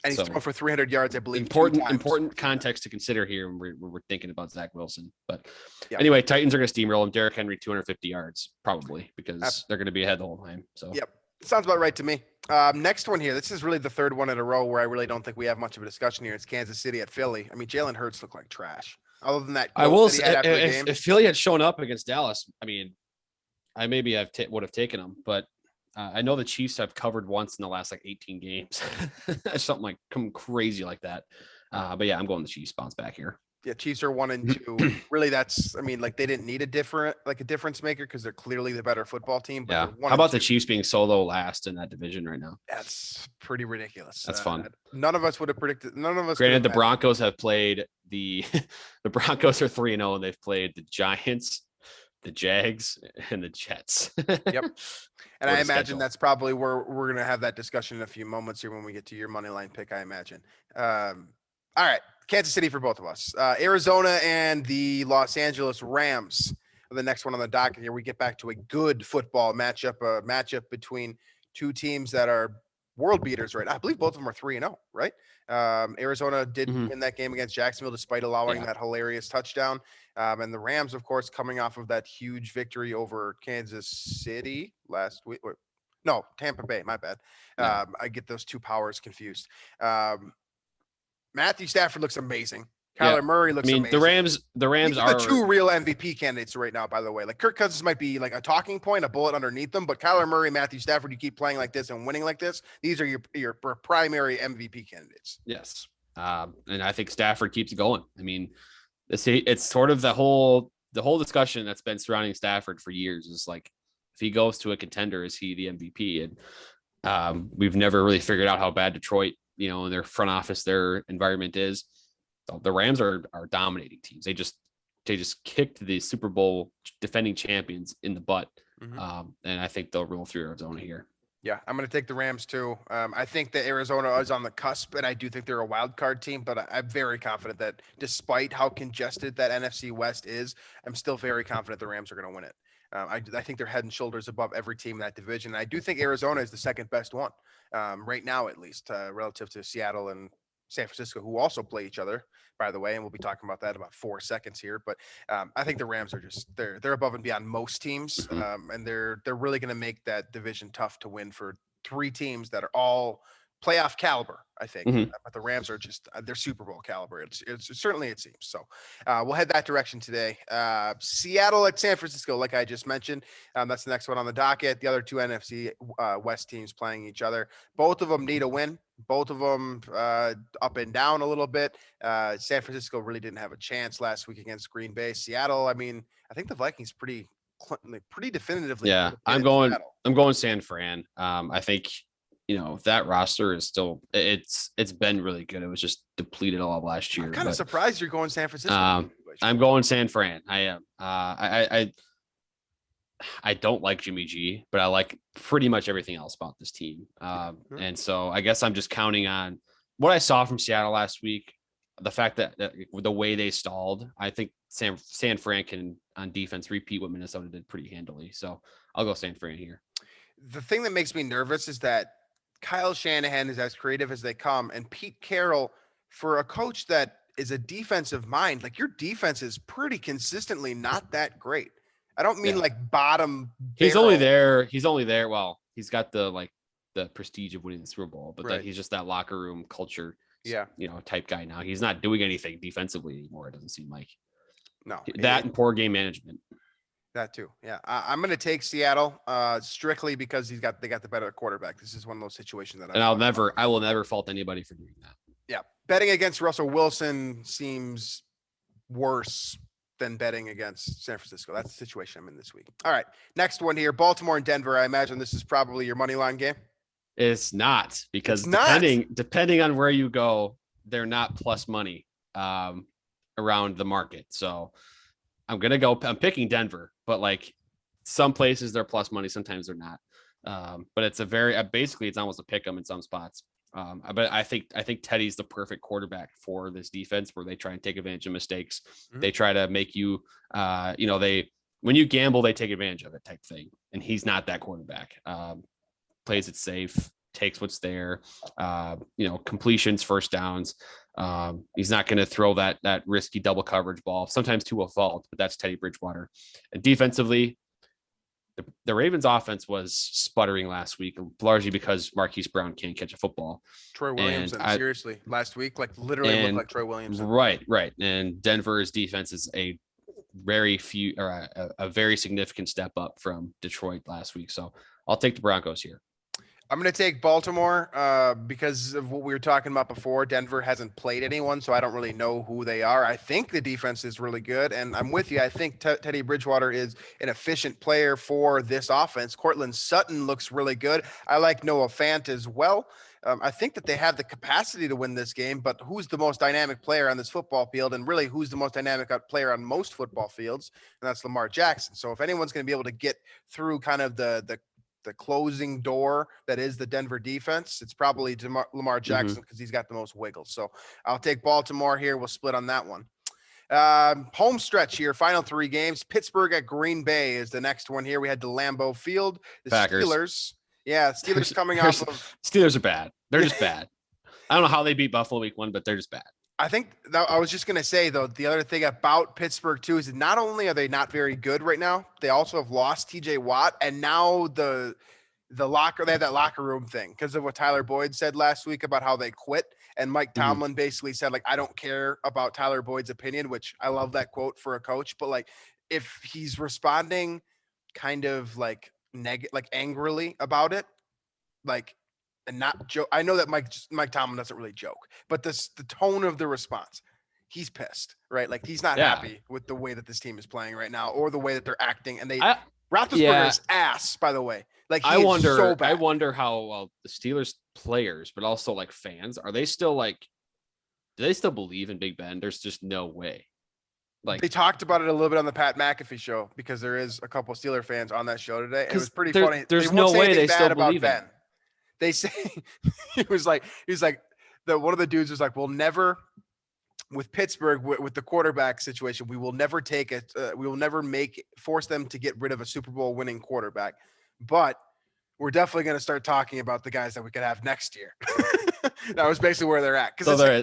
and he's thrown for 300 yards, I believe. Important context to consider here when we're thinking about Zach Wilson. But anyway, Titans are going to steamroll him. Derrick Henry 250 yards probably because they're going to be ahead the whole time. So sounds about right to me. Next one here. This is really the 3rd one in a row where I really don't think we have much of a discussion here. It's Kansas City at Philly. I mean, Jalen Hurts looked like trash. Other than that, I will say, if Philly had shown up against Dallas, I mean, I maybe would have taken them, but I know the Chiefs have covered once in the last like 18 games, something like crazy like that. But yeah, I'm going the Chiefs bounce back here. Yeah, Chiefs are 1-2. Really, that's, I mean, like they didn't need a difference maker because they're clearly the better football team. But Yeah. they're 1 How and about the 2. Chiefs being solo last in that division right now? That's pretty ridiculous. That's fun. None of us would have predicted. None of us. Granted, the Broncos have played the Broncos are 3-0 and they've played the Giants, the Jags, and the Jets. Yep. And I imagine that's probably where we're going to have that discussion in a few moments here when we get to your money line pick, I imagine. All right. Kansas City for both of us. Arizona and the Los Angeles Rams are the next one on the docket here. We get back to a good football matchup, a matchup between two teams that are world beaters, right? I believe both of them are 3-0, right? Arizona did win that game against Jacksonville despite allowing that hilarious touchdown. And the Rams, of course, coming off of that huge victory over Kansas City last week. No, Tampa Bay, my bad. I get those two powers confused. Matthew Stafford looks amazing. Kyler Murray looks amazing. The Rams are the two real MVP candidates right now, by the way. Like Kirk Cousins might be like a talking point, a bullet underneath them, but Kyler Murray, Matthew Stafford, you keep playing like this and winning like this, these are your primary MVP candidates. Yes. And I think Stafford keeps going. I mean, it's sort of the whole discussion that's been surrounding Stafford for years is like, if he goes to a contender, is he the MVP? And we've never really figured out how bad Detroit, in their front office, their environment is. So the Rams are dominating teams. They just kicked the Super Bowl defending champions in the butt. And I think they'll roll through Arizona here. Yeah, I'm going to take the Rams too. I think that Arizona is on the cusp, and I do think they're a wild card team, but I'm very confident that despite how congested that NFC West is, I'm still very confident the Rams are going to win it. I think they're head and shoulders above every team in that division. I do think Arizona is the second best one right now, at least relative to Seattle and San Francisco, who also play each other, by the way, and we'll be talking about that in about 4 seconds here. But I think the Rams are just they're above and beyond most teams, and they're really going to make that division tough to win for 3 teams that are all playoff caliber, I think. But the Rams are just they're Super Bowl caliber. It's certainly it seems. So we'll head that direction today. Seattle at San Francisco, like I just mentioned. That's the next one on the docket. The other 2 NFC West teams playing each other. Both of them need a win. Both of them up and down a little bit. San Francisco really didn't have a chance last week against Green Bay. Seattle, I mean, I think the Vikings pretty definitively. Yeah, I'm going San Fran. I think that roster is still it's been really good. It was just depleted all of last year. I'm kind of surprised you're going San Francisco. I'm going San Fran. I am. I don't like Jimmy G, but I like pretty much everything else about this team. And so I guess I'm just counting on what I saw from Seattle last week. The fact that the way they stalled, I think San Fran can on defense repeat what Minnesota did pretty handily. So I'll go San Fran here. The thing that makes me nervous is that Kyle Shanahan is as creative as they come, and Pete Carroll, for a coach that is a defensive mind, like your defense is pretty consistently not that great. I don't mean like bottom. He's only there. Well, he's got the prestige of winning the Super Bowl, but he's just that locker room culture, type guy now. He's not doing anything defensively anymore. It doesn't seem like. No, and poor game management. That too. Yeah. I'm going to take Seattle strictly because they got the better quarterback. This is one of those situations that I will never fault anybody for doing that. Yeah. Betting against Russell Wilson seems worse than betting against San Francisco. That's the situation I'm in this week. All right. Next one here, Baltimore and Denver. I imagine this is probably your money line game. It's not, because depending on where you go, they're not plus money around the market. So I'm picking Denver, but like some places they're plus money, sometimes they're not. But it's basically it's almost a pick 'em in some spots. But I think Teddy's the perfect quarterback for this defense, where they try and take advantage of mistakes. They try to make you, when you gamble, they take advantage of it type thing. And he's not that quarterback. Plays it safe, takes what's there, completions, first downs. He's not going to throw that risky double coverage ball, sometimes to a fault, but that's Teddy Bridgewater. And defensively, the Ravens offense was sputtering last week, largely because Marquise Brown can't catch a football. Troy Williamson, seriously, last week, literally looked like Troy Williamson. Right. And Denver's defense is a very significant step up from Detroit last week. So I'll take the Broncos here. I'm going to take Baltimore because of what we were talking about before. Denver hasn't played anyone, so I don't really know who they are. I think the defense is really good, and I'm with you. I think Teddy Bridgewater is an efficient player for this offense. Cortland Sutton looks really good. I like Noah Fant as well. I think that they have the capacity to win this game, but who's the most dynamic player on this football field? And really, who's the most dynamic player on most football fields? And that's Lamar Jackson. So if anyone's going to be able to get through kind of the closing door that is the Denver defense, it's probably Lamar Jackson because he's got the most wiggles. So I'll take Baltimore here. We'll split on that one. Home stretch here, final 3 games. Pittsburgh at Green Bay is the next one here. We had the Lambeau Field. The Packers. Steelers coming off of Steelers are bad. They're just bad. I don't know how they beat Buffalo week 1, but they're just bad. I think that I was just going to say, though, the other thing about Pittsburgh, too, is that not only are they not very good right now, they also have lost TJ Watt. And now they have that locker room thing because of what Tyler Boyd said last week about how they quit. And Mike Tomlin basically said, like, I don't care about Tyler Boyd's opinion, which I love that quote for a coach. But, like, if he's responding kind of like angrily about it, like, and not joke. I know that Mike Tomlin doesn't really joke, but the tone of the response, he's pissed, right? Like he's not happy with the way that this team is playing right now, or the way that they're acting. And Roethlisberger's ass, by the way. Like I wonder how the Steelers players, but also like fans, do they still believe in Big Ben? There's just no way. Like they talked about it a little bit on the Pat McAfee show because there is a couple of Steeler fans on that show today. It was pretty funny. There's no way they still believe Ben. They say he was like one of the dudes was like, we'll never with Pittsburgh with the quarterback situation, we will never take it. We will never force them to get rid of a Super Bowl winning quarterback, but we're definitely going to start talking about the guys that we could have next year. That was basically where they're at.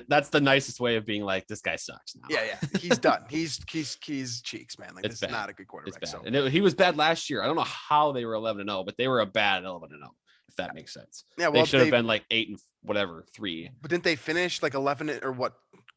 That's the nicest way of being like, this guy sucks now. Yeah. He's done. He's cheeks, man. Like this is not a good quarterback. It's bad. And he was bad last year. I don't know how they were 11-0, but they were a bad 11-0. If that makes sense. Yeah, well, they should have been like 8-3. But didn't they finish like 11 or what?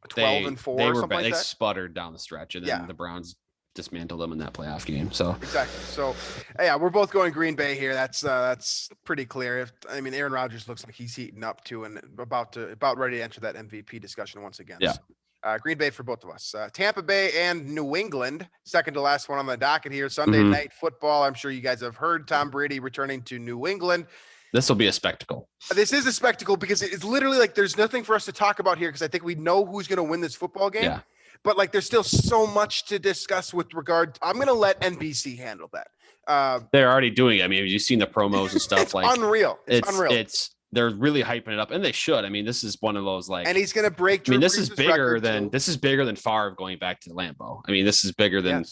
12-4 or something like that? They sputtered down the stretch, and then the Browns dismantled them in that playoff game. So exactly. So yeah, we're both going Green Bay here. That's pretty clear. Aaron Rodgers looks like he's heating up too, and about ready to enter that MVP discussion once again. Yeah. So, Green Bay for both of us. Tampa Bay and New England, second to last one on the docket here. Sunday night football. I'm sure you guys have heard Tom Brady returning to New England. This will be a spectacle. This is a spectacle because it's literally like there's nothing for us to talk about here because I think we know who's going to win this football game. Yeah. But like there's still so much to discuss with regard. I'm going to let NBC handle that. They're already doing it. I mean, have you seen the promos and stuff? It's like unreal. It's unreal. They're really hyping it up, and they should. I mean, this is one of those like. And he's going to break. This is bigger than Favre going back to Lambeau. I mean, this is bigger than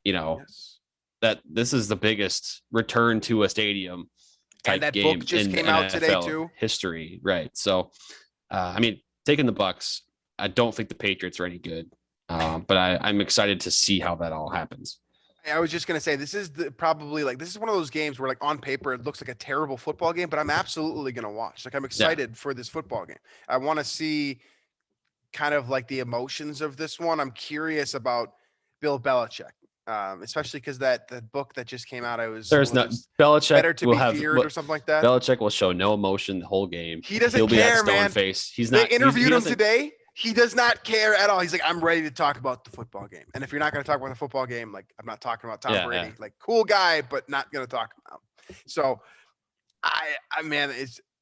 that. This is the biggest return to a stadium. And that book just came out today too. History, right? So, taking the Bucks. I don't think the Patriots are any good, but I'm excited to see how that all happens. I was just gonna say this is probably one of those games where like on paper it looks like a terrible football game, but I'm absolutely gonna watch. Like I'm excited for this football game. I want to see kind of like the emotions of this one. I'm curious about Bill Belichick. Especially because that book that just came out, Belichick better to be feared or something like that. Belichick will show no emotion the whole game. He doesn't He'll care, be that stone man. Face. They interviewed him today. He does not care at all. He's like, I'm ready to talk about the football game. And if you're not going to talk about the football game, like I'm not talking about Tom Brady. Like cool guy, but not going to talk about him. So,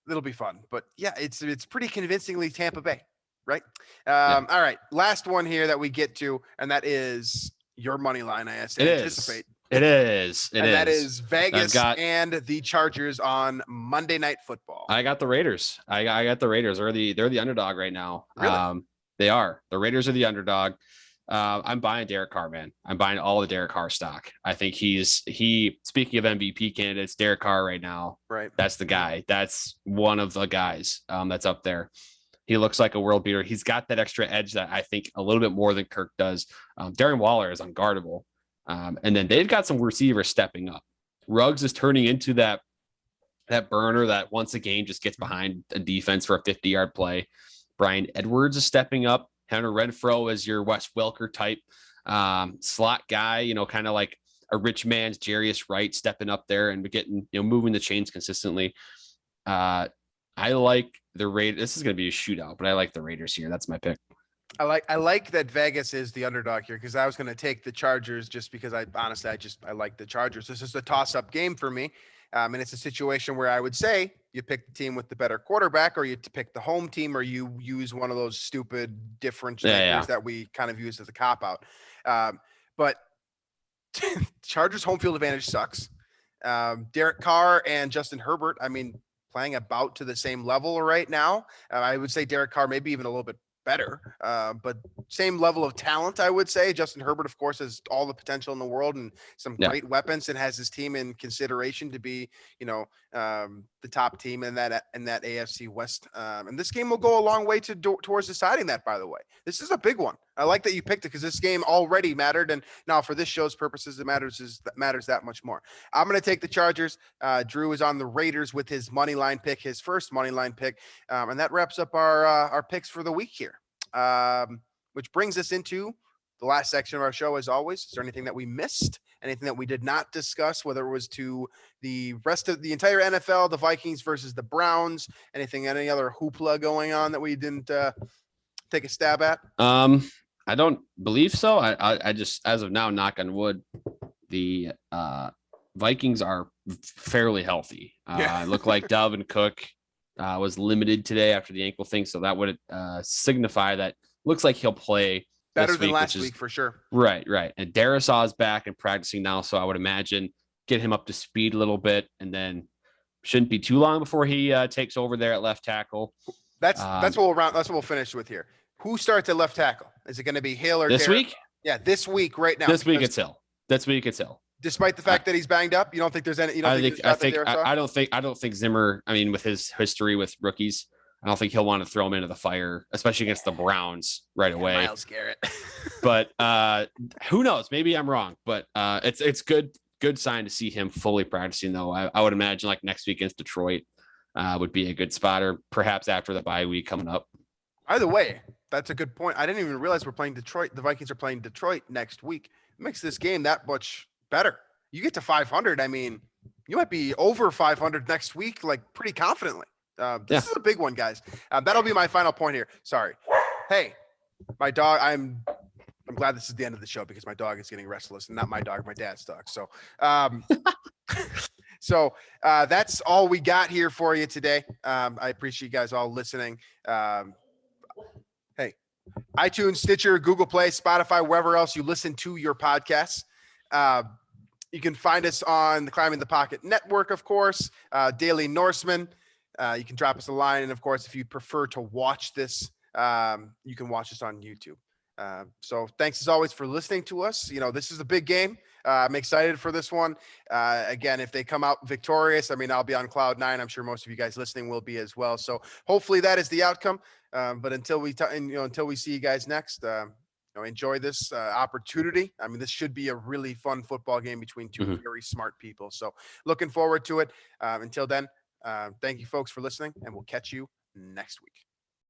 it'll be fun. But yeah, it's pretty convincingly Tampa Bay, right? All right, last one here that we get to, and that is your money line. I anticipate. It is. That is Vegas and the Chargers on Monday Night Football. I got the Raiders. I got the Raiders. They're the underdog right now. Really? They are. The Raiders are the underdog. I'm buying Derek Carr, man. I'm buying all the Derek Carr stock. I think speaking of MVP candidates, Derek Carr right now. Right. That's the guy. That's one of the guys that's up there. He looks like a world beater. He's got that extra edge that I think a little bit more than Kirk does. Darren Waller is unguardable. And then they've got some receivers stepping up. Ruggs is turning into that burner that once a game just gets behind a defense for a 50-yard play. Brian Edwards is stepping up. Hunter Renfrow is your Wes Welker type slot guy, kind of like a rich man's Jarius Wright stepping up there and getting, moving the chains consistently. I like the Raiders. This is going to be a shootout, but I like the Raiders here. That's my pick. I like that Vegas is the underdog here because I was going to take the Chargers just because I like the Chargers. This is a toss-up game for me, and it's a situation where I would say you pick the team with the better quarterback, or you pick the home team, or you use one of those stupid differentiators that we kind of use as a cop-out. But Chargers home field advantage sucks. Derek Carr and Justin Herbert, I mean, playing about to the same level right now. I would say Derek Carr maybe even a little bit better, but same level of talent, I would say. Justin Herbert, of course, has all the potential in the world and some great weapons, and has his team in consideration to be, the top team in that AFC West. And this game will go a long way towards deciding that, by the way. This is a big one. I like that you picked it because this game already mattered. And now for this show's purposes, it matters that much more. I'm going to take the Chargers. Drew is on the Raiders with his money line pick, his first money line pick. And that wraps up our picks for the week here. Which brings us into the last section of our show. As always, is there anything that we missed? Anything that we did not discuss, whether it was to the rest of the entire NFL, the Vikings versus the Browns, any other hoopla going on that we didn't take a stab at? I don't believe so. I just, as of now, knock on wood, the Vikings are fairly healthy. It looked like Dalvin Cook was limited today after the ankle thing, so that would signify that looks like he'll play better than last week for sure. Right. And Darrisaw is back and practicing now, so I would imagine get him up to speed a little bit, and then shouldn't be too long before he takes over there at left tackle. That's what we'll finish with here. Who starts at left tackle? Is it going to be Hill or this week? Yeah, this week right now. This week it's Hill. Despite the fact that he's banged up, you don't think there's any? I don't think Zimmer. I mean, with his history with rookies, I don't think he'll want to throw him into the fire, especially against the Browns right away. Myles Garrett. But who knows? Maybe I'm wrong. But it's good sign to see him fully practicing, though. I would imagine like next week against Detroit would be a good spot, or perhaps after the bye week coming up. Either way, that's a good point. I didn't even realize we're playing Detroit. The Vikings are playing Detroit next week. It makes this game that much better. You get to 500. I mean, you might be over 500 next week, like pretty confidently. This is a big one, guys. That'll be my final point here. Sorry. Hey, my dog. I'm glad this is the end of the show because my dog is getting restless, and not my dog, my dad's dog. So, that's all we got here for you today. I appreciate you guys all listening. Hey, iTunes, Stitcher, Google Play, Spotify, wherever else you listen to your podcasts. You can find us on the Climbing the Pocket Network, of course, Daily Norseman. You can drop us a line. And, of course, if you prefer to watch this, you can watch us on YouTube. So thanks, as always, for listening to us. This is a big game. I'm excited for this one. Again, if they come out victorious, I mean, I'll be on cloud nine. I'm sure most of you guys listening will be as well. So hopefully that is the outcome. But until we see you guys next, enjoy this opportunity. I mean, this should be a really fun football game between two very smart people. So looking forward to it. Until then, thank you folks for listening, and we'll catch you next week.